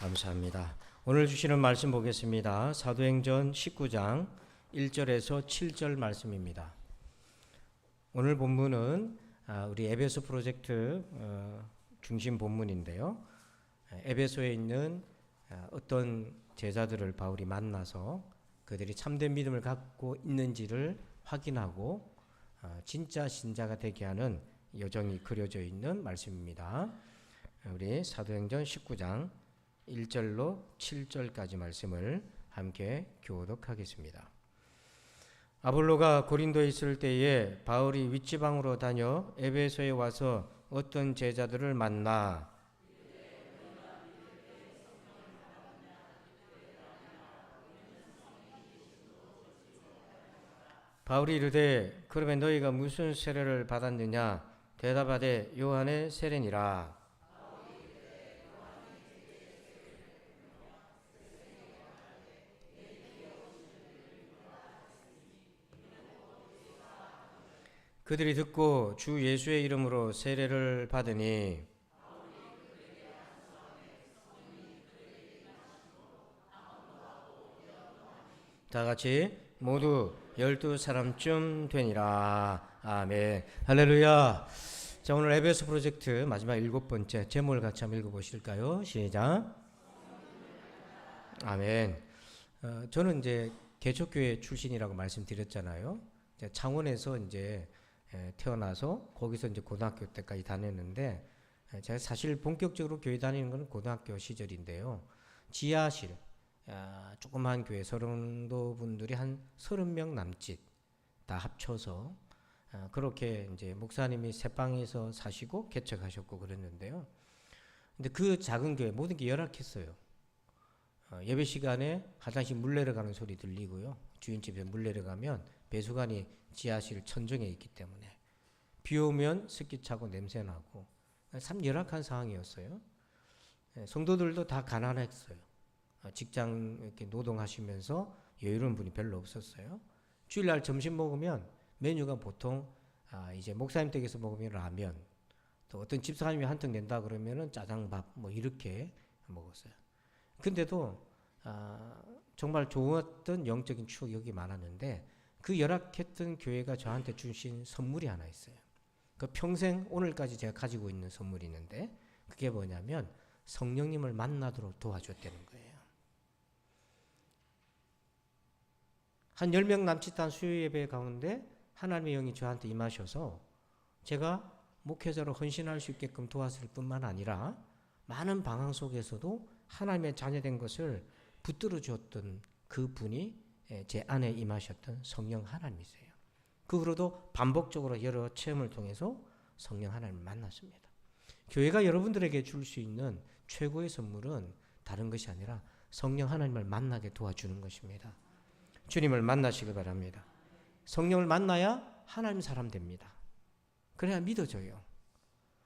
감사합니다. 오늘 주시는 말씀 보겠습니다. 사도행전 19장 1절에서 7절 말씀입니다. 오늘 본문은 우리 에베소 프로젝트 중심 본문인데요. 에베소에 있는 어떤 제자들을 바울이 만나서 그들이 참된 믿음을 갖고 있는지를 확인하고 진짜 신자가 되게 하는 여정이 그려져 있는 말씀입니다. 우리 사도행전 19장 1절로 7절까지 말씀을 함께 교독하겠습니다. 아볼로가 고린도에 있을 때에 바울이 윗지방으로 다녀 에베소에 와서 어떤 제자들을 만나 바울이 이르되 그러면 너희가 무슨 세례를 받았느냐? 대답하되 요한의 세례니라. 그들이 듣고 주 예수의 이름으로 세례를 받으니 다 같이 모두 12사람쯤 되니라. 아멘. 할렐루야. 자, 오늘 에베소 프로젝트 마지막 7번째 제목을 같이 한번 읽어보실까요? 시작. 아멘. 저는 이제 개척교회 출신이라고 말씀드렸잖아요. 창원에서 이제 태어나서 거기서 이제 고등학교 때까지 다녔는데, 제가 사실 본격적으로 교회 다니는 건 고등학교 시절인데요. 지하실, 조그마한 교회 서른도 분들이 한 30명 남짓 다 합쳐서 그렇게 이제 목사님이 새 방에서 사시고 개척하셨고 그랬는데요. 근데 그 작은 교회 모든 게 열악했어요. 예배 시간에 화장실 물 내려가는 소리 들리고요. 주인집에 물 내려가면 배수관이 지하실 천정에 있기 때문에 비 오면 습기 차고 냄새 나고 참 열악한 상황이었어요. 성도들도 다 가난했어요. 직장 이렇게 노동하시면서 여유로운 분이 별로 없었어요. 주일날 점심 먹으면 메뉴가 보통 이제 목사님 댁에서 먹으면 라면, 또 어떤 집사님이 한턱 낸다 그러면은 짜장밥 뭐 이렇게 먹었어요. 근데도 정말 좋았던 영적인 추억이 여기 많았는데, 그 열악했던 교회가 저한테 주신 선물이 하나 있어요. 그 평생 오늘까지 제가 가지고 있는 선물이 있는데, 그게 뭐냐면 성령님을 만나도록 도와줬다는 거예요. 한 10명 남짓한 수요 예배 가운데 하나님의 영이 저한테 임하셔서 제가 목회자로 헌신할 수 있게끔 도왔을 뿐만 아니라 많은 방황 속에서도 하나님의 자녀된 것을 붙들어 주었던 그 분이 제 안에 임하셨던 성령 하나님이세요. 그 후로도 반복적으로 여러 체험을 통해서 성령 하나님을 만났습니다. 교회가 여러분들에게 줄 수 있는 최고의 선물은 다른 것이 아니라 성령 하나님을 만나게 도와주는 것입니다. 주님을 만나시기 바랍니다. 성령을 만나야 하나님 사람 됩니다. 그래야 믿어져요.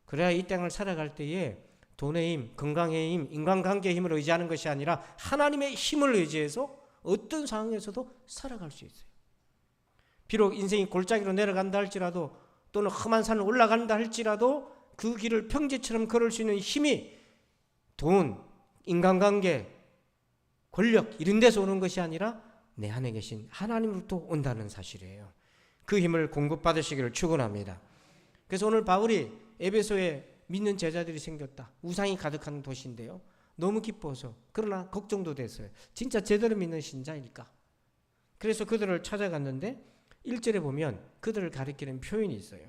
그래야 이 땅을 살아갈 때에 돈의 힘, 건강의 힘, 인간관계의 힘을 의지하는 것이 아니라 하나님의 힘을 의지해서 어떤 상황에서도 살아갈 수 있어요. 비록 인생이 골짜기로 내려간다 할지라도, 또는 험한 산을 올라간다 할지라도 그 길을 평지처럼 걸을 수 있는 힘이 돈, 인간관계, 권력 이런 데서 오는 것이 아니라 내 안에 계신 하나님으로부터 온다는 사실이에요. 그 힘을 공급받으시기를 축원합니다. 그래서 오늘 바울이 에베소에 믿는 제자들이 생겼다. 우상이 가득한 도시인데요. 너무 기뻐서, 그러나 걱정도 됐어요. 진짜 제대로 믿는 신자일까? 그래서 그들을 찾아갔는데 1절에 보면 그들을 가리키는 표현이 있어요.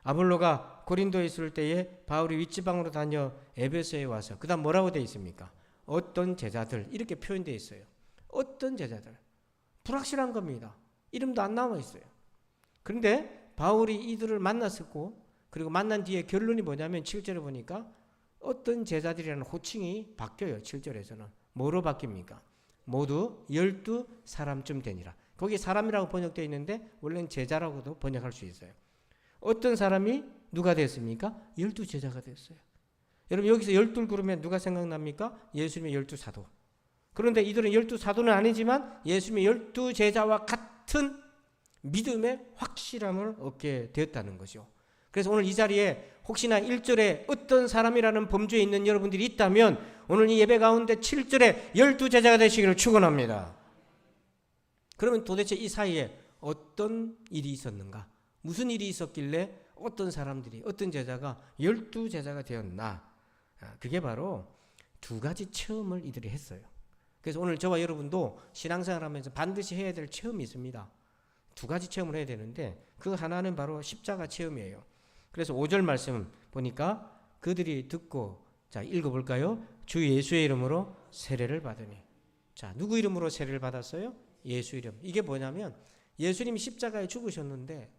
아볼로가 고린도에 있을 때에 바울이 윗지방으로 다녀 에베소에 와서, 그 다음 뭐라고 되어 있습니까? 어떤 제자들, 이렇게 표현되어 있어요. 어떤 제자들. 불확실한 겁니다. 이름도 안 나와 있어요. 그런데 바울이 이들을 만났었고, 그리고 만난 뒤에 결론이 뭐냐면 7절에 보니까 어떤 제자들이라는 호칭이 바뀌어요. 7절에서는 뭐로 바뀝니까? 모두 12사람쯤 되니라. 거기 사람이라고 번역되어 있는데 원래는 제자라고도 번역할 수 있어요. 어떤 사람이 누가 됐습니까? 12제자가 됐어요. 여러분, 여기서 12 그러면 누가 생각납니까? 예수님의 12사도. 그런데 이들은 12사도는 아니지만 예수님의 12제자와 같은 믿음의 확실함을 얻게 되었다는 거죠. 그래서 오늘 이 자리에 혹시나 1절에 어떤 사람이라는 범주에 있는 여러분들이 있다면 오늘 이 예배 가운데 7절에 12제자가 되시기를 축원합니다. 그러면 도대체 이 사이에 어떤 일이 있었는가? 무슨 일이 있었길래 어떤 사람들이, 어떤 제자가 12제자가 되었나? 그게 바로 두 가지 체험을 이들이 했어요. 그래서 오늘 저와 여러분도 신앙생활 하면서 반드시 해야 될 체험이 있습니다. 두 가지 체험을 해야 되는데 그 하나는 바로 십자가 체험이에요. 그래서 5절 말씀 보니까 그들이 듣고, 자 읽어볼까요? 주 예수의 이름으로 세례를 받으니. 자, 누구 이름으로 세례를 받았어요? 예수 이름. 이게 뭐냐면 예수님이 십자가에 죽으셨는데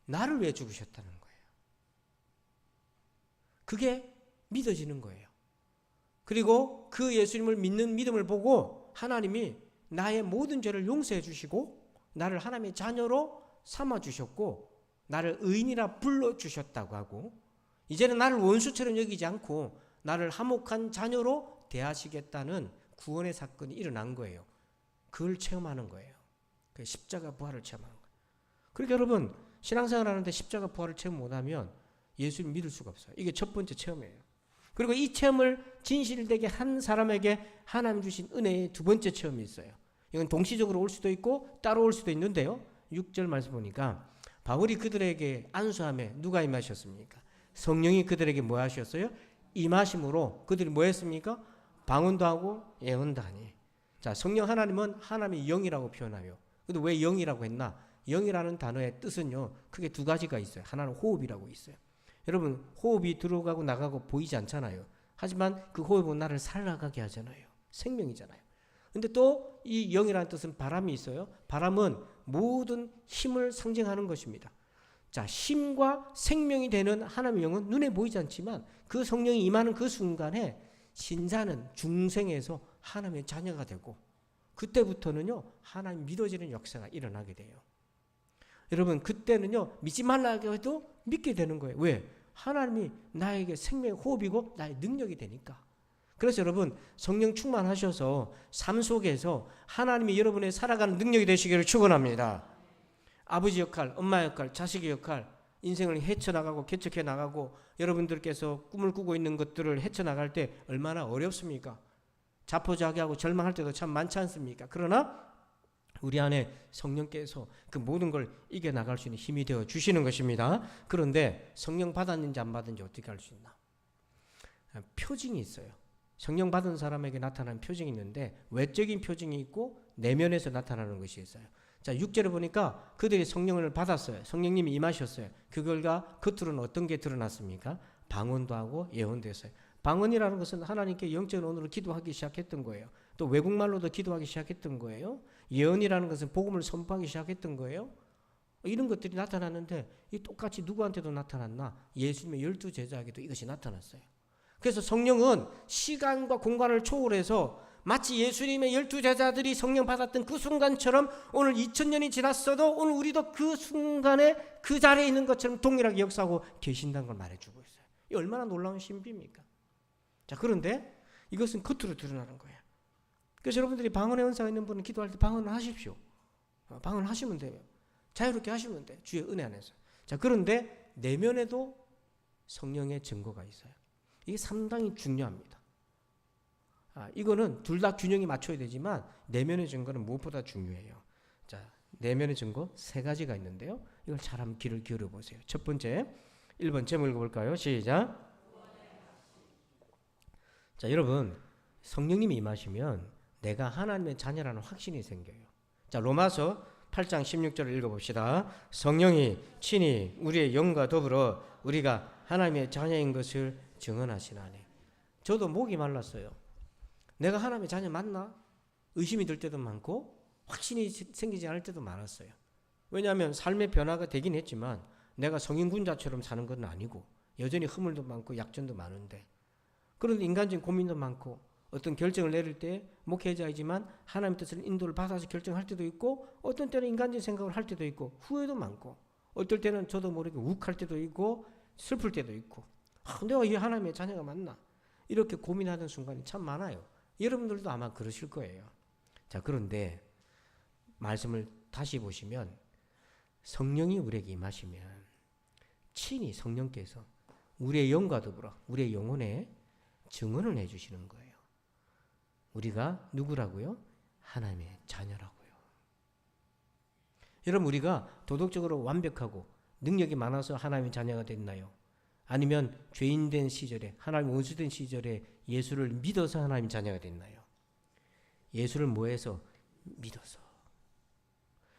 나를 왜 죽으셨다는 거예요. 그게 믿어지는 거예요. 그리고 그 예수님을 믿는 믿음을 보고 하나님이 나의 모든 죄를 용서해 주시고 나를 하나님의 자녀로 삼아 주셨고 나를 의인이라 불러 주셨다고 하고 이제는 나를 원수처럼 여기지 않고 나를 화목한 자녀로 대하시겠다는 구원의 사건이 일어난 거예요. 그걸 체험하는 거예요. 그 십자가 부활을 체험하는 거예요. 그러니까 여러분 신앙생활 하는데 십자가 부활을 체험 못하면 예수를 믿을 수가 없어요. 이게 첫 번째 체험이에요. 그리고 이 체험을 진실되게 한 사람에게 하나님 주신 은혜의 두 번째 체험이 있어요. 이건 동시적으로 올 수도 있고 따로 올 수도 있는데요. 6절 말씀 보니까 바울이 그들에게 안수함에 누가 임하셨습니까? 성령이 그들에게 뭐 하셨어요? 임하심으로 그들이 뭐 했습니까? 방언도 하고 예언도 하니. 자, 성령 하나님은 하나님의 영이라고 표현하며, 근데 왜 영이라고 했나? 영이라는 단어의 뜻은요, 크게 두 가지가 있어요. 하나는 호흡이라고 있어요. 여러분, 호흡이 들어가고 나가고 보이지 않잖아요. 하지만 그 호흡은 나를 살아가게 하잖아요. 생명이잖아요. 근데 또 이 영이라는 뜻은 바람이 있어요. 바람은 모든 힘을 상징하는 것입니다. 자, 힘과 생명이 되는 하나님의 영은 눈에 보이지 않지만 그 성령이 임하는 그 순간에 신자는 중생에서 하나님의 자녀가 되고 그때부터는요 하나님 믿어지는 역사가 일어나게 돼요. 여러분 그때는요 믿지 말라고 해도 믿게 되는 거예요. 왜? 하나님이 나에게 생명의 호흡이고 나의 능력이 되니까. 그래서 여러분 성령 충만하셔서 삶 속에서 하나님이 여러분의 살아가는 능력이 되시기를 축원합니다. 아버지 역할, 엄마 역할, 자식의 역할, 인생을 헤쳐나가고 개척해 나가고 여러분들께서 꿈을 꾸고 있는 것들을 헤쳐나갈 때 얼마나 어렵습니까? 자포자기하고 절망할 때도 참 많지 않습니까? 그러나 우리 안에 성령께서 그 모든 걸 이겨나갈 수 있는 힘이 되어 주시는 것입니다. 그런데 성령 받았는지 안 받았는지 어떻게 알 수 있나? 표징이 있어요. 성령 받은 사람에게 나타나는 표징이 있는데 외적인 표징이 있고 내면에서 나타나는 것이 있어요. 자, 6절에 보니까 그들이 성령을 받았어요. 성령님이 임하셨어요. 그 결과 겉으로는 어떤 게 드러났습니까? 방언도 하고 예언도 했어요. 방언이라는 것은 하나님께 영적인 언어로 기도하기 시작했던 거예요. 또 외국말로도 기도하기 시작했던 거예요. 예언이라는 것은 복음을 선포하기 시작했던 거예요. 이런 것들이 나타났는데 이 똑같이 누구한테도 나타났나? 예수님의 12제자에게도 이것이 나타났어요. 그래서 성령은 시간과 공간을 초월해서 마치 예수님의 12제자들이 성령 받았던 그 순간처럼 오늘 2000년이 지났어도 오늘 우리도 그 순간에 그 자리에 있는 것처럼 동일하게 역사하고 계신다는 걸 말해주고 있어요. 이 얼마나 놀라운 신비입니까? 자, 그런데 이것은 겉으로 드러나는 거예요. 그래서 여러분들이 방언의 은사가 있는 분은 기도할 때 방언을 하십시오. 방언을 하시면 돼요. 자유롭게 하시면 돼요. 주의 은혜 안에서. 자, 그런데 내면에도 성령의 증거가 있어요. 이게 상당히 중요합니다. 이거는 둘 다 균형이 맞춰야 되지만 내면의 증거는 무엇보다 중요해요. 자, 내면의 증거 세 가지가 있는데요. 이걸 잘 한번 귀를 기울여 보세요. 첫 번째, 1번 제목 읽어볼까요? 시작. 자, 여러분 성령님이 임하시면 내가 하나님의 자녀라는 확신이 생겨요. 자, 로마서 8장 16절을 읽어봅시다. 성령이 친히 우리의 영과 더불어 우리가 하나님의 자녀인 것을 증언하시나니. 저도 목이 말랐어요. 내가 하나님의 자녀 맞나? 의심이 들 때도 많고 확신이 생기지 않을 때도 많았어요. 왜냐하면 삶의 변화가 되긴 했지만 내가 성인군자처럼 사는 건 아니고 여전히 허물도 많고 약점도 많은데, 그런데 인간적인 고민도 많고 어떤 결정을 내릴 때 목회자이지만 하나님 뜻을 인도를 받아서 결정할 때도 있고 어떤 때는 인간적인 생각을 할 때도 있고 후회도 많고 어떨 때는 저도 모르게 욱할 때도 있고 슬플 때도 있고 내가 이 하나님의 자녀가 맞나? 이렇게 고민하는 순간이 참 많아요. 여러분들도 아마 그러실 거예요. 자, 그런데 말씀을 다시 보시면 성령이 우리에게 임하시면 친히 성령께서 우리의 영과 더불어 우리의 영혼에 증언을 해주시는 거예요. 우리가 누구라고요? 하나님의 자녀라고요. 여러분, 우리가 도덕적으로 완벽하고 능력이 많아서 하나님의 자녀가 됐나요? 아니면 죄인된 시절에, 하나님 원수된 시절에 예수를 믿어서 하나님 자녀가 됐나요? 예수를 뭐해서? 믿어서.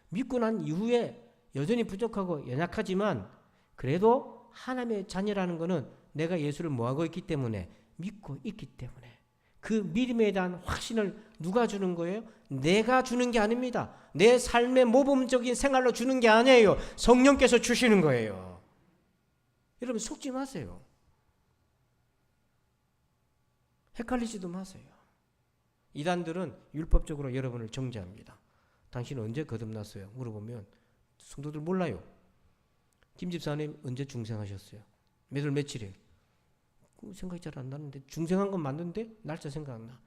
믿고 난 이후에 여전히 부족하고 연약하지만 그래도 하나님의 자녀라는 것은 내가 예수를 뭐하고 있기 때문에, 믿고 있기 때문에. 그 믿음에 대한 확신을 누가 주는 거예요? 내가 주는 게 아닙니다. 내 삶의 모범적인 생활로 주는 게 아니에요. 성령께서 주시는 거예요. 여러분, 속지 마세요. 헷갈리지도 마세요. 이단들은 율법적으로 여러분을 정죄합니다. 당신은 언제 거듭났어요? 물어보면 성도들 몰라요. 김 집사님 언제 중생하셨어요? 몇 월 며칠에? 생각이 잘 안 나는데, 중생한 건 맞는데 날짜 생각 안 나.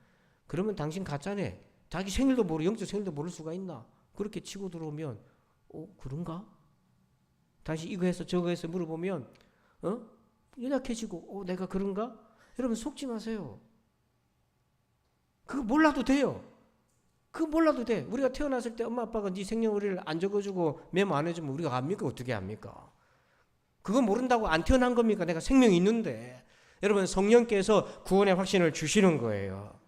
그러면 당신 가짜네. 자기 생일도 영적 생일도 모를 수가 있나? 그렇게 치고 들어오면 그런가? 당신 이거 해서 저거 해서 물어보면 연약해지고 내가 그런가? 여러분, 속지 마세요. 그거 몰라도 돼요. 그거 몰라도 돼. 우리가 태어났을 때 엄마 아빠가 네 생년월일을 안 적어주고 메모 안 해주면 우리가 압니까? 어떻게 압니까? 그거 모른다고 안 태어난 겁니까? 내가 생명이 있는데. 여러분, 성령께서 구원의 확신을 주시는 거예요.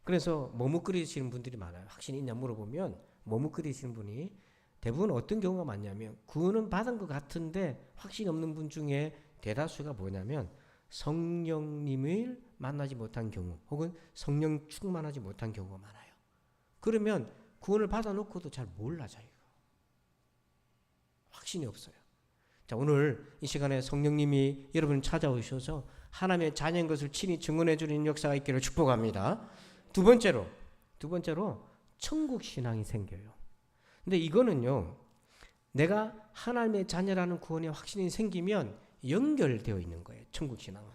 그래서 머뭇거리시는 분들이 많아요. 확신이 있냐 물어보면 머뭇거리시는 분이 대부분 어떤 경우가 많냐면, 구원은 받은 것 같은데 확신이 없는 분 중에 대다수가 뭐냐면 성령님을 만나지 못한 경우, 혹은 성령 충만하지 못한 경우가 많아요. 그러면 구원을 받아놓고도 잘 몰라. 자기가 확신이 없어요. 자, 오늘 이 시간에 성령님이 여러분을 찾아오셔서 하나님의 자녀인 것을 친히 증언해 주는 역사가 있기를 축복합니다. 두 번째로 천국 신앙이 생겨요. 근데 이거는요, 내가 하나님의 자녀라는 구원의 확신이 생기면 연결되어 있는 거예요. 천국 신앙은.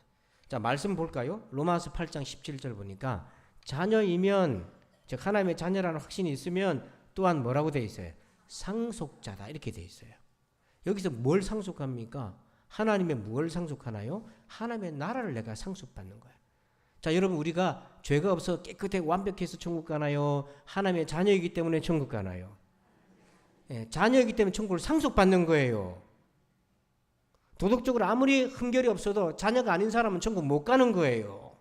자, 말씀 볼까요? 로마서 8장 17절 보니까 자녀이면, 즉 하나님의 자녀라는 확신이 있으면 또한 뭐라고 되어 있어요? 상속자다, 이렇게 되어 있어요. 여기서 뭘 상속합니까? 하나님의 뭘 상속하나요? 하나님의 나라를 내가 상속받는 거예요. 자, 여러분, 우리가 죄가 없어 깨끗하게 완벽해서 천국 가나요? 하나님의 자녀이기 때문에 천국 가나요? 자녀이기 때문에 천국을 상속받는 거예요. 도덕적으로 아무리 흠결이 없어도 자녀가 아닌 사람은 천국 못 가는 거예요.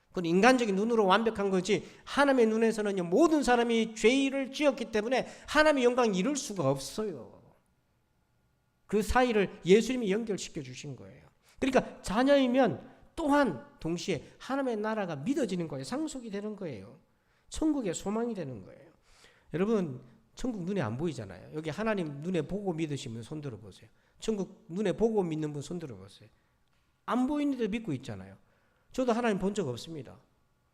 그건 인간적인 눈으로 완벽한 거지, 하나님의 눈에서는 모든 사람이 죄를 지었기 때문에 하나님의 영광을 이룰 수가 없어요. 그 사이를 예수님이 연결시켜 주신 거예요. 그러니까 자녀이면 또한 동시에 하나님의 나라가 믿어지는 거예요. 상속이 되는 거예요. 천국의 소망이 되는 거예요. 여러분, 천국 눈에 안 보이잖아요. 여기 하나님 눈에 보고 믿으시면 손 들어보세요. 천국 눈에 보고 믿는 분 손 들어보세요. 안 보이는데 믿고 있잖아요. 저도 하나님 본 적 없습니다.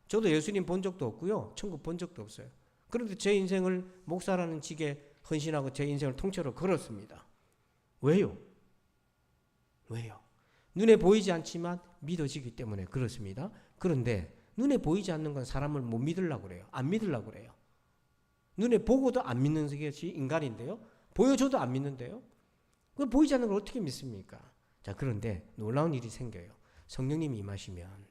저도 예수님 본 적도 없고요. 천국 본 적도 없어요. 그런데 제 인생을 목사라는 직에 헌신하고 제 인생을 통째로 걸었습니다. 왜요? 눈에 보이지 않지만 믿어지기 때문에 그렇습니다. 그런데 눈에 보이지 않는 건 사람을 못 믿으려고 그래요. 안 믿으려고 그래요. 눈에 보고도 안 믿는 것이 인간인데요. 보여줘도 안 믿는데요. 그 보이지 않는 걸 어떻게 믿습니까? 자, 그런데 놀라운 일이 생겨요. 성령님이 임하시면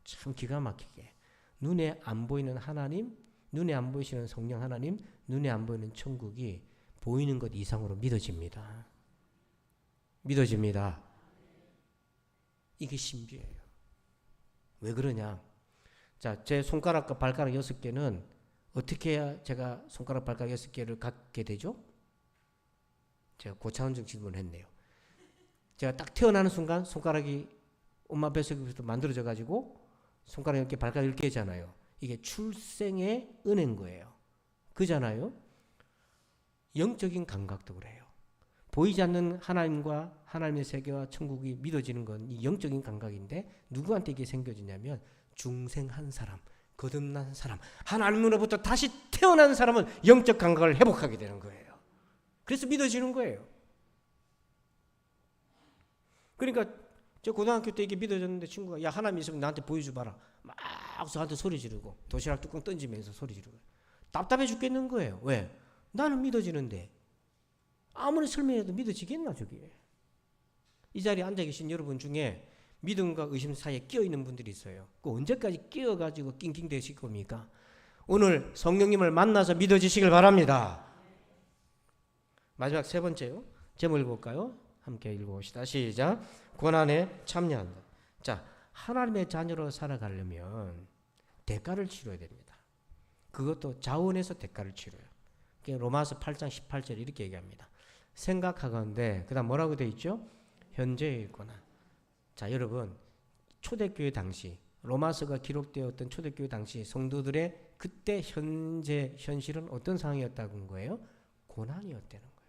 참 기가 막히게 눈에 안 보이는 하나님, 눈에 안 보이시는 성령 하나님, 눈에 안 보이는 천국이 보이는 것 이상으로 믿어집니다. 이게 신비예요. 왜 그러냐? 자, 제 손가락과 발가락 6개는 어떻게 해야 제가 손가락 발가락 6개를 갖게 되죠? 제가 고차원적 질문을 했네요. 제가 딱 태어나는 순간 손가락이 엄마 뱃속에서 만들어져 가지고 손가락 10개, 발가락 10개잖아요. 이게 출생의 은혜인 거예요. 그잖아요. 영적인 감각도 그래요. 보이지 않는 하나님과 하나님의 세계와 천국이 믿어지는 건 이 영적인 감각인데, 누구한테 이게 생겨지냐면 중생한 사람, 거듭난 사람, 하나님으로부터 다시 태어난 사람은 영적 감각을 회복하게 되는 거예요. 그래서 믿어지는 거예요. 그러니까 저 고등학교 때 이게 믿어졌는데 친구가 야, 하나님 있으면 나한테 보여줘봐라. 막 저한테 소리 지르고 도시락 뚜껑 던지면서 소리 지르고 답답해 죽겠는 거예요. 왜? 나는 믿어지는데 아무리 설명해도 믿어지겠나 저게. 이 자리에 앉아 계신 여러분 중에 믿음과 의심 사이에 끼어 있는 분들이 있어요. 그 언제까지 끼어가지고 낑낑 대실 겁니까? 오늘 성령님을 만나서 믿어지시길 바랍니다. 마지막 세 번째요. 제목 읽어볼까요? 함께 읽어봅시다. 시작. 고난에 참여한다. 자, 하나님의 자녀로 살아가려면 대가를 치러야 됩니다. 그것도 자원에서 대가를 치러요. 로마서 8장 18절 이렇게 얘기합니다. 생각하건대, 그 다음 뭐라고 되어 있죠? 현재의 고난. 자, 여러분, 초대교회 당시, 로마서가 기록되었던 초대교회 당시 성도들의 그때 현실은 어떤 상황이었다는 거예요? 고난이었다는 거예요.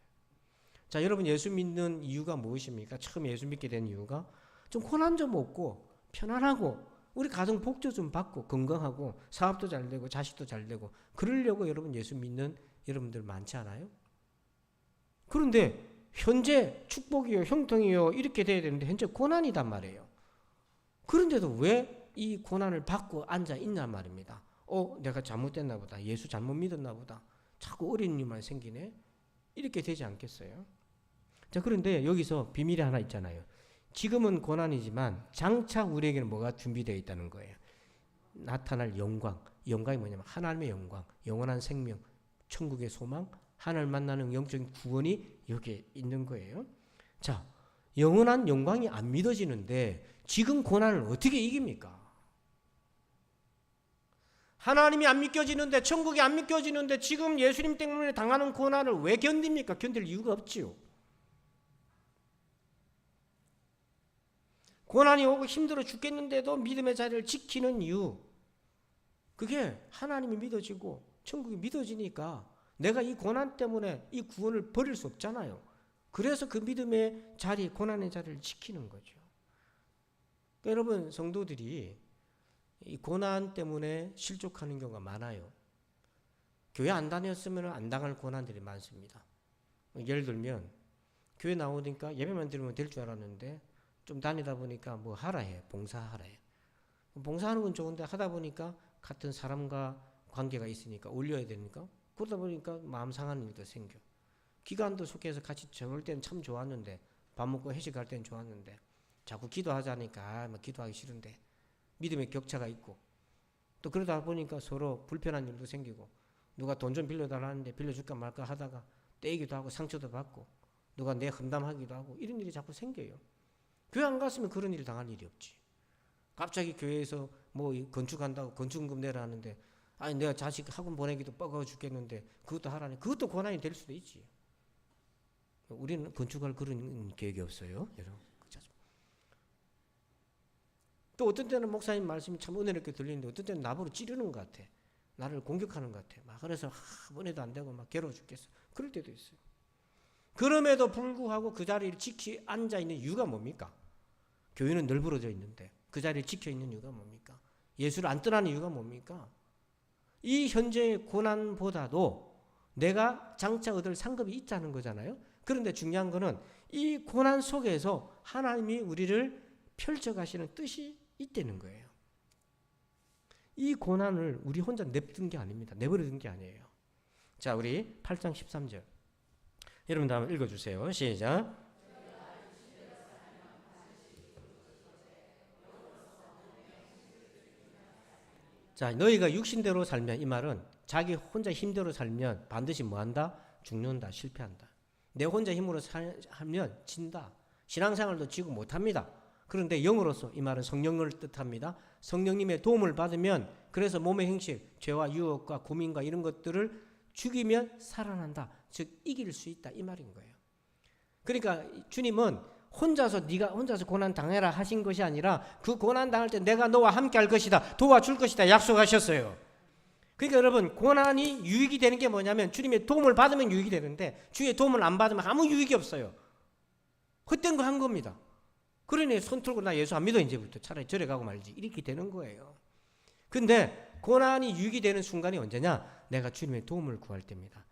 자, 여러분, 예수 믿는 이유가 무엇입니까? 처음 예수 믿게 된 이유가 좀 고난 좀 없고 편안하고 우리 가정 복지 좀 받고 건강하고 사업도 잘 되고 자식도 잘 되고 그러려고 여러분 예수 믿는 여러분들 많지 않아요? 그런데 현재 축복이요 형통이요 이렇게 돼야 되는데 현재 고난이단 말이에요. 그런데도 왜 이 고난을 받고 앉아 있냔 말입니다. 내가 잘못됐나 보다. 예수 잘못 믿었나 보다. 자꾸 어려운 일만 생기네. 이렇게 되지 않겠어요? 자, 그런데 여기서 비밀이 하나 있잖아요. 지금은 고난이지만 장차 우리에게는 뭐가 준비되어 있다는 거예요. 나타날 영광. 영광이 뭐냐면 하나님의 영광, 영원한 생명, 천국의 소망, 하나님을 만나는 영적인 구원이 여기에 있는 거예요. 자, 영원한 영광이 안 믿어지는데 지금 고난을 어떻게 이깁니까? 하나님이 안 믿겨지는데 천국이 안 믿겨지는데 지금 예수님 때문에 당하는 고난을 왜 견딥니까? 견딜 이유가 없지요. 고난이 오고 힘들어 죽겠는데도 믿음의 자리를 지키는 이유, 그게 하나님이 믿어지고 천국이 믿어지니까 내가 이 고난 때문에 이 구원을 버릴 수 없잖아요. 그래서 그 믿음의 자리, 고난의 자리를 지키는 거죠. 그러니까 여러분, 성도들이 이 고난 때문에 실족하는 경우가 많아요. 교회 안 다녔으면 안 당할 고난들이 많습니다. 예를 들면 교회 나오니까 예배만 드리면 될 줄 알았는데 좀 다니다 보니까 뭐 하라 해, 봉사하라 해. 봉사하는 건 좋은데 하다 보니까 같은 사람과 관계가 있으니까 올려야 되니까 그러다 보니까 마음 상하는 일도 생겨. 기간도 속해서 같이 정을 때는 참 좋았는데 밥 먹고 회식할 때는 좋았는데 자꾸 기도하자니까 기도하기 싫은데 믿음의 격차가 있고 또 그러다 보니까 서로 불편한 일도 생기고 누가 돈 좀 빌려달라는데 빌려줄까 말까 하다가 떼이기도 하고 상처도 받고 누가 내 험담하기도 하고 이런 일이 자꾸 생겨요. 교회 안 갔으면 그런 일 당할 일이 없지. 갑자기 교회에서 뭐 건축한다고 건축금 내라 하는데 아니 내가 자식 학원 보내기도 뻐거워 죽겠는데 그것도 하라니 그것도 고난이 될 수도 있지. 우리는 건축할 그런 계획이 없어요. 여러분. 또 어떤 때는 목사님 말씀이 참 은혜롭게 들리는데 어떤 때는 나보고 찌르는 것 같아. 나를 공격하는 것 같아. 막 그래서 번에도 안 되고 막 괴로워 죽겠어. 그럴 때도 있어요. 그럼에도 불구하고 그 자리를 지키 앉아 있는 이유가 뭡니까? 교회는 널브러져 있는데 그 자리를 지켜 있는 이유가 뭡니까? 예수를 안 떠나는 이유가 뭡니까? 이 현재의 고난보다도 내가 장차 얻을 상급이 있다는 거잖아요. 그런데 중요한 거는 이 고난 속에서 하나님이 우리를 펼쳐가시는 뜻이 있다는 거예요. 이 고난을 우리 혼자 냅둔 게 아닙니다. 내버려둔 게 아니에요. 자, 우리 8장 13절 여러분도 한번 읽어주세요. 시작. 자, 너희가 육신대로 살면, 이 말은 자기 혼자 힘대로 살면 반드시 뭐한다? 죽는다, 실패한다. 내 혼자 힘으로 살면 진다. 신앙생활도 지고 못합니다. 그런데 영으로서, 이 말은 성령을 뜻합니다. 성령님의 도움을 받으면, 그래서 몸의 행실, 죄와 유혹과 고민과 이런 것들을 죽이면 살아난다. 즉 이길 수 있다, 이 말인 거예요. 그러니까 주님은 네가 혼자서 고난 당해라 하신 것이 아니라 그 고난 당할 때 내가 너와 함께 할 것이다, 도와줄 것이다 약속하셨어요. 그러니까 여러분, 고난이 유익이 되는 게 뭐냐면 주님의 도움을 받으면 유익이 되는데 주의 도움을 안 받으면 아무 유익이 없어요. 헛된 거 한 겁니다. 그러니 손 들고 나 예수 안 믿어 이제부터 차라리 절에 가고 말지 이렇게 되는 거예요. 근데 고난이 유익이 되는 순간이 언제냐? 내가 주님의 도움을 구할 때입니다.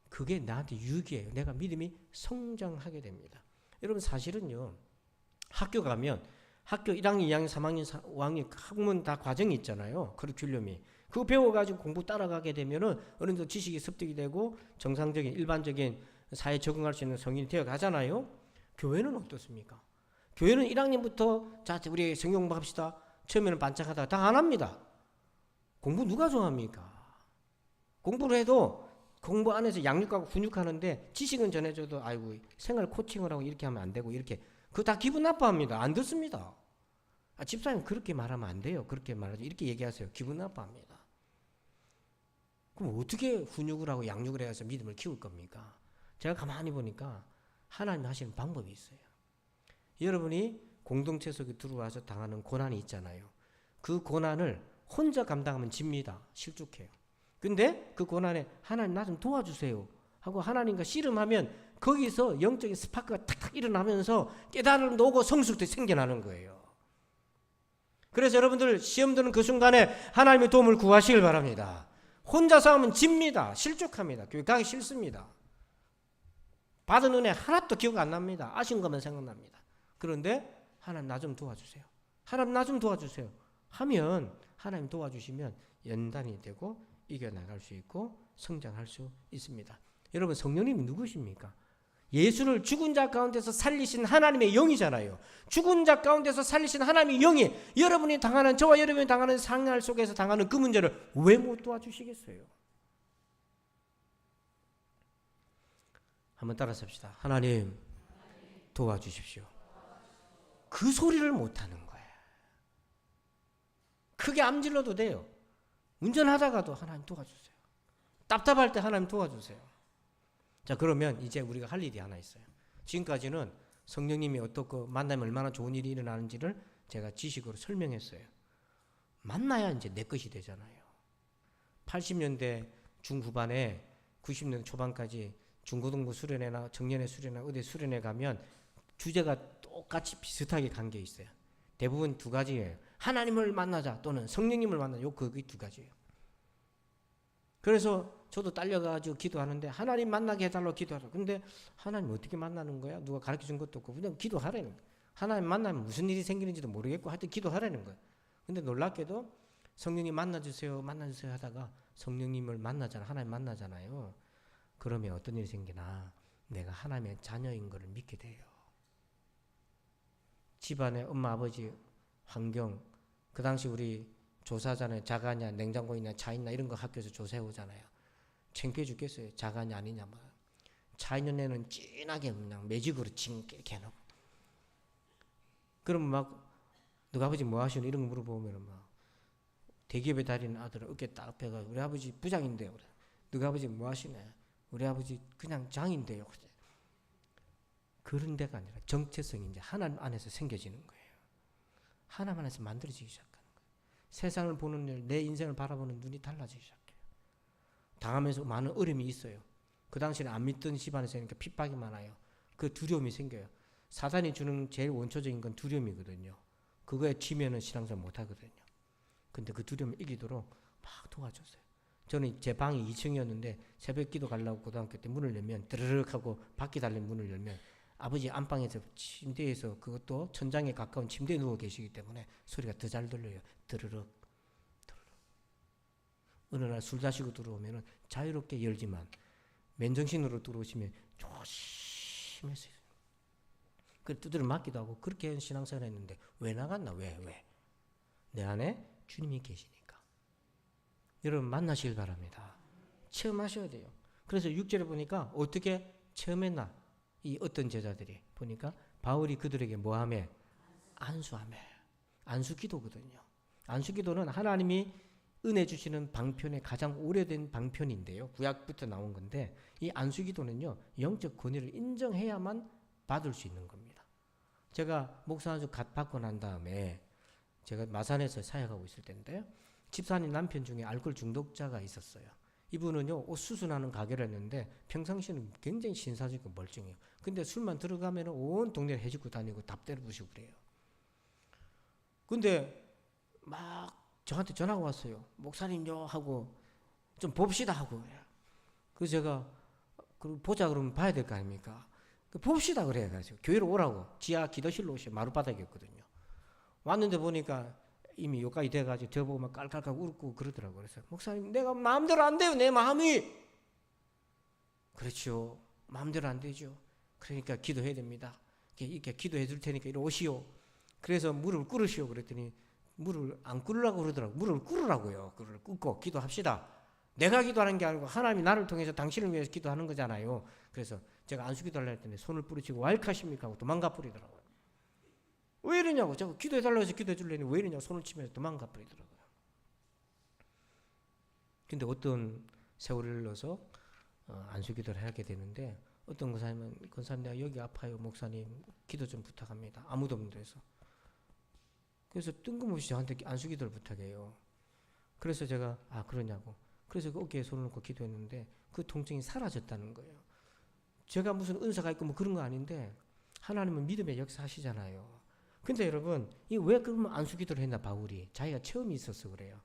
그게 나한테 유익이에요. 내가 믿음이 성장하게 됩니다. 여러분, 사실은요, 학교 가면 학교 1학년, 2학년, 3학년, 5학년 학문 다 과정이 있잖아요. 커리큘럼이. 그거 배워가지고 공부 따라가게 되면은 어느 정도 지식이 습득이 되고 정상적인 일반적인 사회에 적응할 수 있는 성인이 되어 가잖아요. 교회는 어떻습니까? 교회는 1학년부터 자 우리 성경 공부합시다. 처음에는 반짝하다가 다 안 합니다. 공부 누가 좋아합니까? 공부를 해도 공부 안에서 양육하고 훈육하는데 지식은 전해줘도 아이고 생활 코칭을 하고 이렇게 하면 안 되고 이렇게 그거 다 기분 나빠합니다. 안 듣습니다. 집사님 그렇게 말하면 안 돼요. 그렇게 말하죠. 이렇게 얘기하세요. 기분 나빠합니다. 그럼 어떻게 훈육을 하고 양육을 해서 믿음을 키울 겁니까? 제가 가만히 보니까 하나님 하시는 방법이 있어요. 여러분이 공동체 속에 들어와서 당하는 고난이 있잖아요. 그 고난을 혼자 감당하면 집니다. 실족해요. 근데 그 고난에 하나님 나 좀 도와주세요 하고 하나님과 씨름하면 거기서 영적인 스파크가 탁탁 일어나면서 깨달음도 오고 성숙도 생겨나는 거예요. 그래서 여러분들 시험 드는 그 순간에 하나님의 도움을 구하시길 바랍니다. 혼자 싸우면 집니다. 실족합니다. 교회 가기 싫습니다. 받은 은혜 하나도 기억 안 납니다. 아쉬운 것만 생각납니다. 그런데 하나님 나 좀 도와주세요. 하나님 나 좀 도와주세요 하면 하나님 도와주시면 연단이 되고 이겨나갈 수 있고 성장할 수 있습니다. 여러분 성령님이 누구십니까? 예수를 죽은 자 가운데서 살리신 하나님의 영이잖아요. 죽은 자 가운데서 살리신 하나님의 영이 여러분이 당하는 저와 여러분이 당하는 상할 속에서 당하는 그 문제를 왜 못 도와주시겠어요? 한번 따라서 합시다. 하나님 도와주십시오. 그 소리를 못하는 거예요. 크게 암질러도 돼요. 운전하다가도 하나님 도와주세요. 답답할 때 하나님 도와주세요. 자 그러면 이제 우리가 할 일이 하나 있어요. 지금까지는 성령님이 어떻고 만나면 얼마나 좋은 일이 일어나는지를 제가 지식으로 설명했어요. 만나야 이제 내 것이 되잖아요. 80년대 중후반에 90년대 초반까지 중고등부 수련회나 정년회 수련회 의대 수련회 가면 주제가 똑같이 비슷하게 간 게 있어요. 대부분 두 가지예요. 하나님을 만나자 또는 성령님을 만나자. 그게 두 가지예요. 그래서 저도 딸려가지고 기도하는데 하나님 만나게 해달라고 기도하라고. 근데 하나님 어떻게 만나는 거야? 누가 가르쳐준 것도 없고 그냥 기도하라는 거예요. 하나님 만나면 무슨 일이 생기는지도 모르겠고 하여튼 기도하라는 거예요. 근데 놀랍게도 성령님 만나주세요 만나주세요 하다가 성령님을 만나잖아. 하나님 만나잖아요. 그러면 어떤 일이 생기나 내가 하나님의 자녀인 것을 믿게 돼요. 집안에 엄마 아버지 환경 그 당시 우리 조사하잖아요. 자가냐 냉장고 있냐 차 있나 이런 거 학교에서 조사해 오잖아요. 창피해 죽겠어요. 자가냐 아니냐 뭐. 차 있는 애는 진하게 그냥 매직으로 징게 이렇게 해놓고 그러면 막 너가 아버지 뭐 하시노 이런 거 물어보면 막 대기업에 다니는 아들은 어깨 딱 펴가 우리 아버지 부장인데요. 그래. 너가 아버지 뭐 하시네? 우리 아버지 그냥 장인데요. 그래. 그런 데가 아니라 정체성이 이제 하나님 안에서 생겨지는 거예요. 하나님 안에서 만들어지기 시작하는 거예요. 세상을 보는 일, 내 인생을 바라보는 눈이 달라지기 시작해요. 당하면서 많은 어려움이 있어요. 그 당시에는 안 믿던 집안에서니까 핍박이 많아요. 그 두려움이 생겨요. 사단이 주는 제일 원초적인 건 두려움이거든요. 그거에 치면은 신앙생활 못하거든요. 근데 그 두려움을 이기도록 막 도와줬어요. 저는 제 방이 2층이었는데 새벽 기도 가려고 고등학교 때 문을 열면 드르륵 하고 바퀴 달린 문을 열면 아버지 안방에서 침대에서 그것도 천장에 가까운 침대에 누워 계시기 때문에 소리가 더 잘 들려요. 드르륵 드르륵. 어느 날 술 자시고 들어오면 자유롭게 열지만 맨정신으로 들어오시면 조심해서 그 두드려 맞기도 하고 그렇게 신앙생활 했는데 왜 나갔나? 왜? 내 안에 주님이 계시니까. 여러분 만나시길 바랍니다. 체험하셔야 돼요. 그래서 6절에 보니까 어떻게 체험했나? 이 어떤 제자들이 보니까 바울이 그들에게 뭐하며? 안수하며. 안수기도거든요. 안수기도는 하나님이 은혜 주시는 방편의 가장 오래된 방편인데요. 구약부터 나온 건데 이 안수기도는요. 영적 권위를 인정해야만 받을 수 있는 겁니다. 제가 목사 안수 받고 난 다음에 제가 마산에서 사역하고 있을 때인데요. 집사님 남편 중에 알코올 중독자가 있었어요. 이분은요 옷 수순하는 가게를 했는데 평상시에는 굉장히 신사적이고 멀쩡해요. 근데 술만 들어가면 온 동네를 해집고 다니고 답대로 부시고 그래요. 근데 막 저한테 전화가 왔어요. 목사님요 하고 좀 봅시다 하고 그래요. 그래서 제가 보자 그러면 봐야 될 거 아닙니까? 봅시다 그래가지고 교회로 오라고 지하 기도실로 오셔. 마룻바닥이었거든요. 왔는데 보니까 이미 요까지 돼가지고 저 보고 막 깔깔깔 웃고 그러더라고요. 그래서 목사님 내가 마음대로 안 돼요. 내 마음이. 그렇죠. 마음대로 안 되죠. 그러니까 기도해야 됩니다. 이렇게 기도해 줄 테니까 이리 오시오. 그래서 물을 끓으시오. 그랬더니 물을 안 끓으라고 그러더라고요. 물을 끓으라고요. 그걸 끓고 기도합시다. 내가 기도하는 게 아니고 하나님이 나를 통해서 당신을 위해서 기도하는 거잖아요. 그래서 제가 안수기도 하려 했더니 손을 뿌리치고 왈카십니까 하고 도망가 버리더라고요. 왜 이러냐고. 제가 기도해 달라고 해서 기도해 줄래니 왜 이러냐고 손을 치면서 도망가 버리더라고요. 근데 어떤 세월을 흘러서 안수기도를 하게 되는데 어떤 권사님 내가 여기 아파요 목사님 기도 좀 부탁합니다. 아무도 없는 데서. 그래서 뜬금없이 저한테 안수기도를 부탁해요. 그래서 제가 그러냐고. 그래서 그 어깨에 손을 놓고 기도했는데 그 통증이 사라졌다는 거예요. 제가 무슨 은사가 있고 뭐 그런 거 아닌데 하나님은 믿음의 역사하시잖아요. 근데 여러분 이 왜 그러면 안수기도를 했나 바울이 자기가 체험이 있어서 그래요.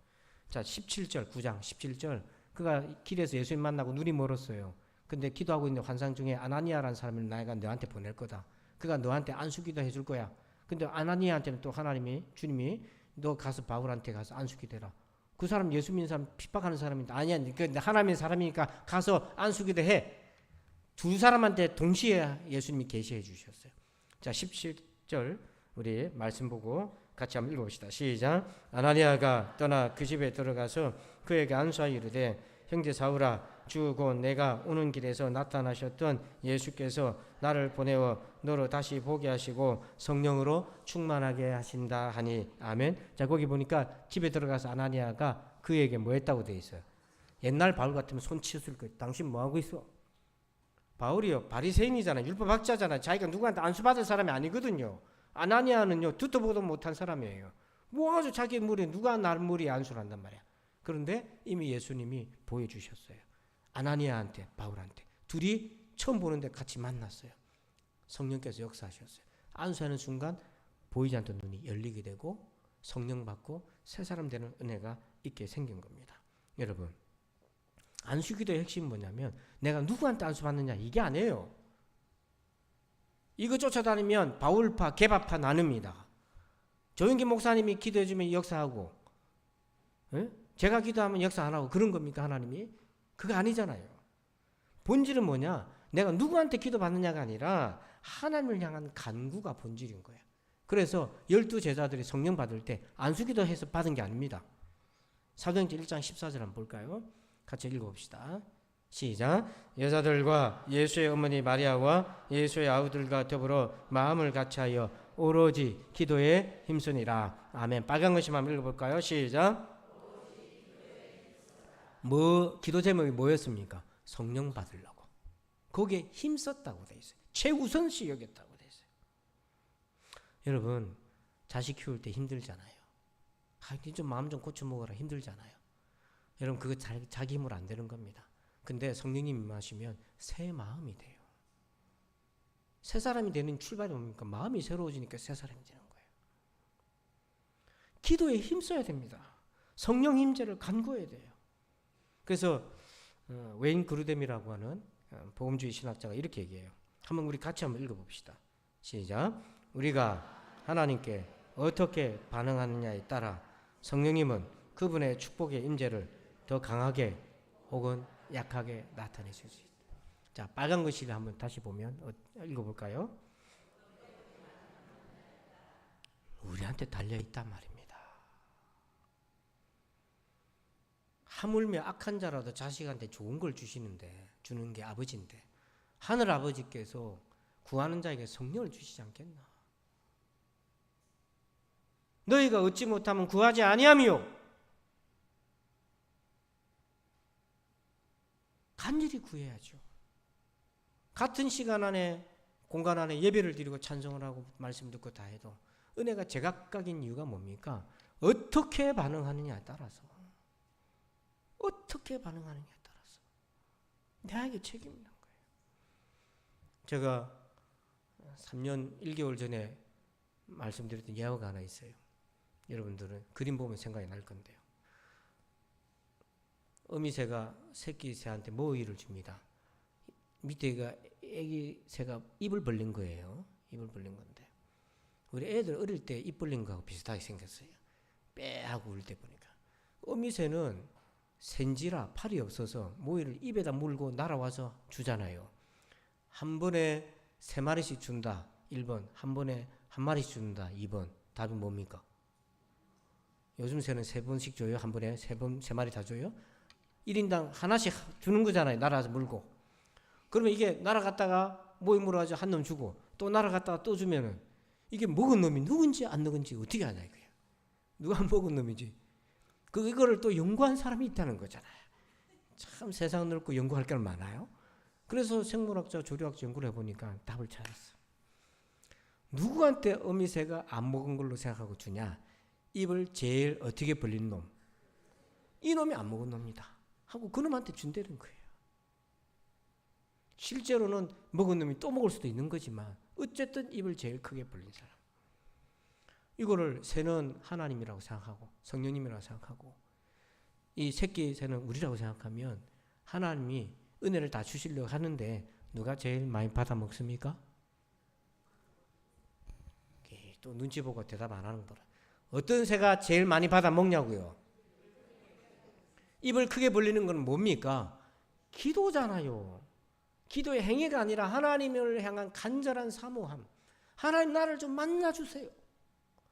자 17절 9장 17절 그가 길에서 예수님 만나고 눈이 멀었어요. 근데 기도하고 있는 환상 중에 아나니아라는 사람을 내가 너한테 보낼 거다. 그가 너한테 안수기도 해줄 거야. 근데 아나니아한테는 또 하나님이 주님이 너 가서 바울한테 가서 안수기도 해라. 그 사람 예수 믿는 사람 핍박하는 사람인데 아니야 하나님의 사람이니까 가서 안수기도 해. 두 사람한테 동시에 예수님이 계시해 주셨어요. 자 17절 우리 말씀 보고 같이 한번 읽어봅시다. 시작. 아나니아가 떠나 그 집에 들어가서 그에게 안수하여 이르되 형제 사울아 주 곧 내가 오는 길에서 나타나셨던 예수께서 나를 보내어 너로 다시 보게 하시고 성령으로 충만하게 하신다 하니 아멘. 자 거기 보니까 집에 들어가서 아나니아가 그에게 뭐 했다고 돼 있어요. 옛날 바울 같으면 손 치웠을 거예요. 당신 뭐 하고 있어? 바울이요 바리새인이잖아요. 율법학자잖아요. 자기가 누구한테 안수받을 사람이 아니거든요. 아나니아는요 듣도 보도 못한 사람이에요. 뭐 아주 자기 머리에 누가 날 머리에 안수를 한단 말이야. 그런데 이미 예수님이 보여주셨어요. 아나니아한테 바울한테 둘이 처음 보는데 같이 만났어요. 성령께서 역사하셨어요. 안수하는 순간 보이지 않던 눈이 열리게 되고 성령 받고 새 사람 되는 은혜가 있게 생긴 겁니다. 여러분 안수기도의 핵심은 뭐냐면 내가 누구한테 안수받느냐 이게 아니에요. 이거 쫓아다니면 바울파 개바파 나눕니다. 조영기 목사님이 기도해주면 역사하고 제가 기도하면 역사 안 하고 그런 겁니까 하나님이? 그거 아니잖아요. 본질은 뭐냐? 내가 누구한테 기도받느냐가 아니라 하나님을 향한 간구가 본질인 거예요. 그래서 12제자들이 성령 받을 때 안수기도 해서 받은 게 아닙니다. 사도행전 1장 14절 한번 볼까요? 같이 읽어봅시다. 시작. 여자들과 예수의 어머니 마리아와 예수의 아우들과 더불어 마음을 같이하여 오로지 기도에 힘쓰니라. 아멘. 빨간 글씨 한번 읽어볼까요? 시작. 기도 제목이 뭐였습니까? 성령 받으려고. 거기에 힘썼다고 돼 있어요. 최우선시 여겼다고 돼 있어요. 여러분 자식 키울 때 힘들잖아요. 좀 마음 좀 고쳐 먹어라 힘들잖아요. 여러분 그거 자기 힘으로 안 되는 겁니다. 근데 성령님 임하시면 새 마음이 돼요. 새 사람이 되는 출발이 뭡니까? 마음이 새로워지니까 새 사람이 되는 거예요. 기도에 힘써야 됩니다. 성령 임재를 간구해야 돼요. 그래서 웨인 그루뎀이라고 하는 복음주의 신학자가 이렇게 얘기해요. 한번 우리 같이 한번 읽어봅시다. 시작. 우리가 하나님께 어떻게 반응하느냐에 따라 성령님은 그분의 축복의 임재를 더 강하게 혹은 약하게 나타내 줄 수 있다. 자, 빨간 글씨를 한번 다시 보면 읽어볼까요? 우리한테 달려있단 말입니다. 하물며 악한 자라도 자식한테 좋은 걸 주는 게 아버지인데 하늘 아버지께서 구하는 자에게 성령을 주시지 않겠나? 너희가 얻지 못하면 구하지 아니하며 간절히 구해야죠. 같은 시간 안에 공간 안에 예배를 드리고 찬송을 하고 말씀 듣고 다 해도 은혜가 제각각인 이유가 뭡니까? 어떻게 반응하느냐에 따라서 나에게 책임이 있는 거예요. 제가 3년 1개월 전에 말씀드렸던 예화가 하나 있어요. 여러분들은 그림 보면 생각이 날 건데요. 어미새가 새끼 새한테 모이를 줍니다. 밑에가 애기 새가 입을 벌린 거예요. 입을 벌린 건데 우리 애들 어릴 때 입 벌린 거하고 비슷하게 생겼어요. 빼 하고 울 때 보니까 어미새는 센지라 팔이 없어서 모이를 입에다 물고 날아와서 주잖아요. 한 번에 3마리씩 준다. 1번 한 번에 한 마리씩 준다. 2번 답이 뭡니까? 요즘 새는 3번씩 줘요. 한 번에 3마리 다 줘요. 1인당 하나씩 주는 거잖아요. 날아서 물고. 그러면 이게 날아갔다가 모임으로 가서 한 놈 주고 또 날아갔다가 또 주면은 이게 먹은 놈이 누군지 안 먹은지 어떻게 하냐 이거예요. 누가 먹은 놈이지. 이거를 또 연구한 사람이 있다는 거잖아요. 참 세상 넓고 연구할 게 많아요. 그래서 생물학자, 조류학자 연구를 해보니까 답을 찾았어. 누구한테 어미새가 안 먹은 걸로 생각하고 주냐? 입을 제일 어떻게 벌린 놈. 이 놈이 안 먹은 놈이다 하고 그 놈한테 준다는 거예요. 실제로는 먹은 놈이 또 먹을 수도 있는 거지만 어쨌든 입을 제일 크게 벌린 사람. 이거를 새는 하나님이라고 생각하고 성령님이라고 생각하고 이 새끼 새는 우리라고 생각하면 하나님이 은혜를 다 주시려고 하는데 누가 제일 많이 받아 먹습니까? 또 눈치 보고 대답 안 하는 거라. 어떤 새가 제일 많이 받아 먹냐고요? 입을 크게 벌리는 건 뭡니까? 기도잖아요. 기도의 행위가 아니라 하나님을 향한 간절한 사모함. 하나님 나를 좀 만나주세요.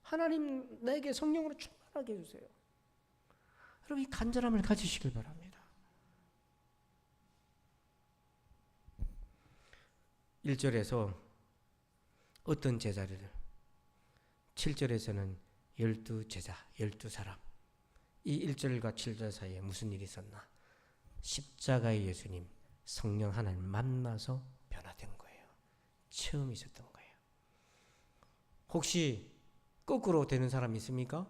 하나님 내게 성령으로 충만하게 해주세요. 여러분 이 간절함을 가지시길 바랍니다. 1절에서 어떤 제자를 7절에서는 12제자, 12사람. 이 1절과 7절 사이에 무슨 일이 있었나? 십자가의 예수님, 성령 하나님 만나서 변화된 거예요. 처음 있었던 거예요. 혹시 거꾸로 되는 사람이 있습니까?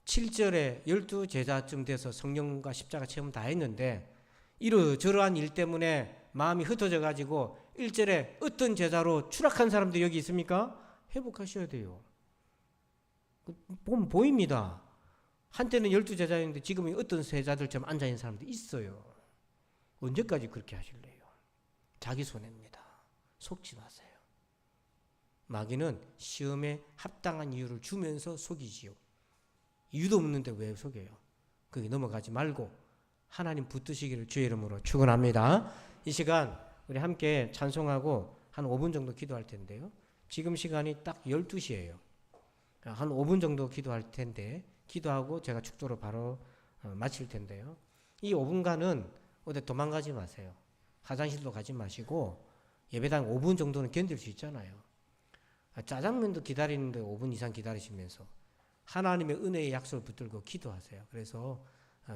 7절에 12제자쯤 돼서 성령과 십자가 체험 다 했는데 이러저러한 일 때문에 마음이 흩어져 가지고 1절에 어떤 제자로 추락한 사람들이 여기 있습니까? 회복하셔야 돼요. 보면 보입니다. 한때는 12제자였는데 지금은 어떤 제자들처럼 앉아있는 사람도 있어요. 언제까지 그렇게 하실래요? 자기 손해입니다. 속지 마세요. 마귀는 시험에 합당한 이유를 주면서 속이지요. 이유도 없는데 왜 속여요? 거기 넘어가지 말고 하나님 붙드시기를 주의 이름으로 축원합니다. 이 시간 우리 함께 찬송하고 한 5분 정도 기도할 텐데요. 지금 시간이 딱 12시예요. 한 5분 정도 기도할 텐데 기도하고 제가 축도로 바로 마칠 텐데요. 이 5분간은 어디 도망가지 마세요. 화장실도 가지 마시고 예배당 5분 정도는 견딜 수 있잖아요. 짜장면도 기다리는데 5분 이상 기다리시면서 하나님의 은혜의 약속을 붙들고 기도하세요. 그래서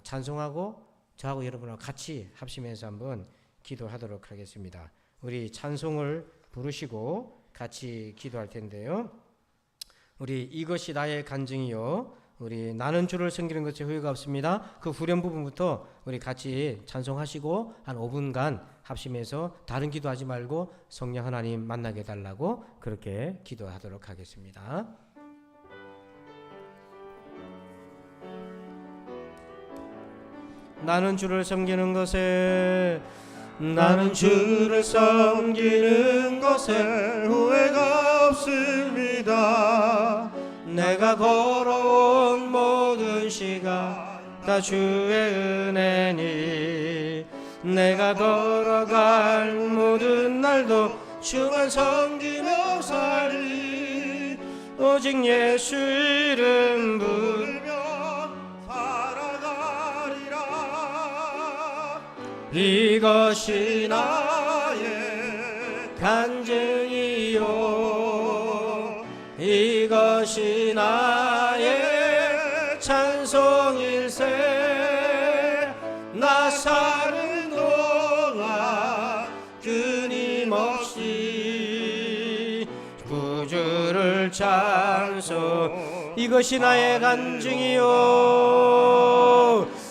찬송하고 저하고 여러분하고 같이 합심해서 한번 기도하도록 하겠습니다. 우리 찬송을 부르시고 같이 기도할 텐데요. 우리 이것이 나의 간증이요. 우리 나는 주를 섬기는 것에 후회가 없습니다. 그 후렴 부분부터 우리 같이 찬송하시고 한 5분간 합심해서 다른 기도하지 말고 성령 하나님 만나게 해달라고 그렇게 기도하도록 하겠습니다. 나는 주를 섬기는 것에 나는 주를 섬기는 것에 후회가 없습니다. 내가 걸어온 모든 시간 다 주의 은혜니 내가 걸어갈 모든 날도 주만 섬기며 살리 오직 예수 이름 부르며 살아가리라. 이것이 나의 간증이요 이것이 나의 찬송일세. 나 사는 동안 끊임없이 구주를 찬송. 이것이 나의 간증이요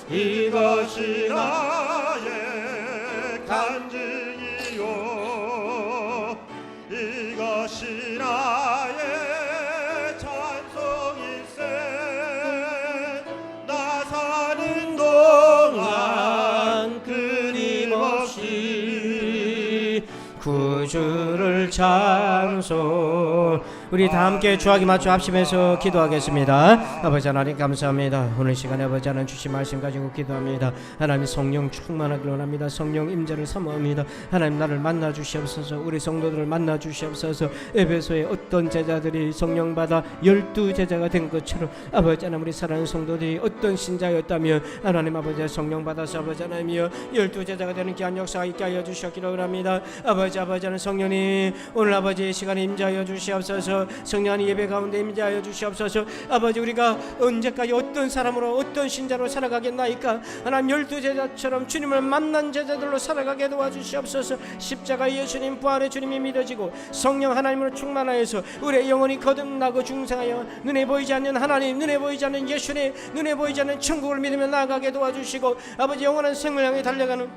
이것이 나의 간증이요 이것이 나의 찬송일세. 나 사는 동안 끊임없이 구주를 찬송. 우리 다 함께 주하기 맞춰 합심해서 기도하겠습니다. 아버지 하나님 감사합니다. 오늘 시간에 아버지 하나님 주신 말씀 가지고 기도합니다. 하나님 성령 충만하기를 원합니다. 성령 임재를 사모합니다. 하나님 나를 만나 주시옵소서. 우리 성도들을 만나 주시옵소서. 에베소의 어떤 제자들이 성령 받아 12제자가 된 것처럼 아버지 하나님 우리 사랑하는 성도들이 어떤 신자였다면 하나님 아버지 성령 받아서 아버지 하나님이여 12제자가 되는 귀한 역사가 있게 하여 주셨기를 원합니다. 아버지 하나님 성령님 오늘 아버지의 시간에 임재하여 주시옵소서. 성령님 예배 가운데 임재하여 주시옵소서. 아버지 우리가 언제까지 어떤 사람으로 어떤 신자로 살아가겠나이까. 하나님 12제자처럼 주님을 만난 제자들로 살아가게 도와주시옵소서. 십자가 예수님 부활의 주님이 믿어지고 성령 하나님으로 충만하여서 우리의 영혼이 거듭나고 중생하여 눈에 보이지 않는 하나님, 눈에 보이지 않는 예수님, 눈에 보이지 않는 천국을 믿으며 나아가게 도와주시고 아버지 영원한 생을 향해 달려가는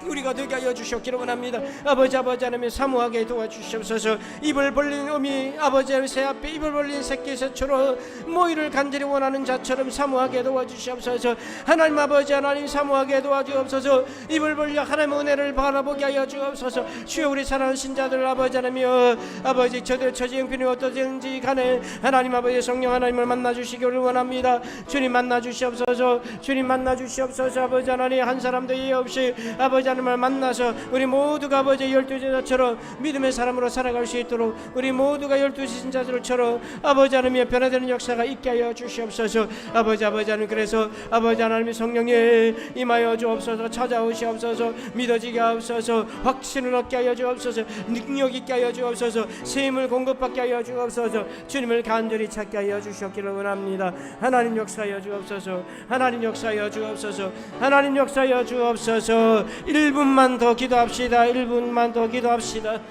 우리가 되게 하여 주셨기를 원합니다. 아버지 하나님 사모하게 도와주시옵소서. 입을 벌린 어미 아버지 새 앞에 입을 벌린 새끼 새처럼 모이를 간절히 원하는 자처럼 사모하게 도와주시옵소서. 하나님 아버지 하나님 사모하게 도와주옵소서. 입을 벌려 하나님의 은혜를 바라보게 하여 주옵소서. 주여 우리 사랑하는 신자들 아버지 하나님이여 아버지 저들 처지 형편이 어떠든지 간에 하나님 아버지 성령 하나님을 만나 주시기를 원합니다. 주님 만나 주시옵소서. 주님 만나 주시옵소서. 아버지 하나님 한 사람도 예외 없이 아버지 하나님을 만나서 우리 모두가 아버지 12제자처럼 믿음의 사람으로 살아갈 수 있도록 우리 모두가 12신자들처럼 아버지 하나님의 변화되는 역사가 있게 하여 주시옵소서. 아버지 하나님 그래서 아버지 하나님의 성령님 임하여 주옵소서. 찾아오시옵소서. 믿어지게 하옵소서. 확신을 얻게 하여 주옵소서. 능력 있게 하여 주옵소서. 세임을 공급받게 하여 주옵소서. 주님을 간절히 찾게 하여 주셨기를 원합니다. 하나님 역사하여 주옵소서. 하나님 역사하여 주옵소서. 하나님 역사하여 주옵소서. 1분만 더 기도합시다. 1분만 더 기도합시다.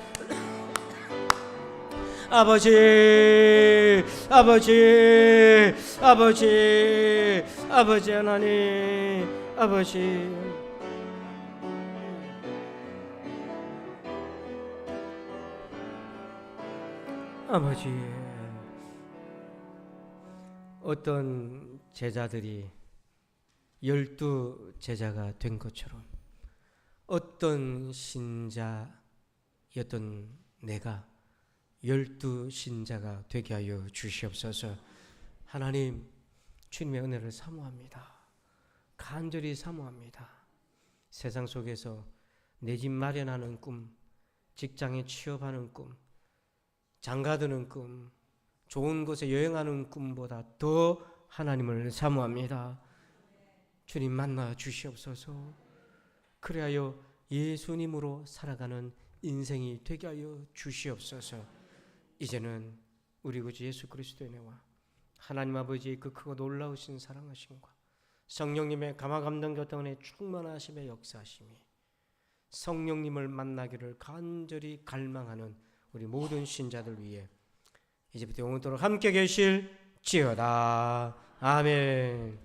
아버지 하나님 아버지 어떤 제자들이 12제자가 된 것처럼 어떤 신자였던 내가 12신자가 되게 하여 주시옵소서. 하나님 주님의 은혜를 사모합니다. 간절히 사모합니다. 세상 속에서 내 집 마련하는 꿈, 직장에 취업하는 꿈, 장가드는 꿈, 좋은 곳에 여행하는 꿈보다 더 하나님을 사모합니다. 주님 만나 주시옵소서. 그리하여 예수님으로 살아가는 인생이 되게 하여 주시옵소서. 이제는 우리 구주 예수 그리스도의 은혜와 하나님 아버지의 그 크고 놀라우신 사랑하심과 성령님의 감화감동 교통의 충만하심의 역사하심이 성령님을 만나기를 간절히 갈망하는 우리 모든 신자들 위해 이제부터 영원토록 함께 계실지어다. 아멘.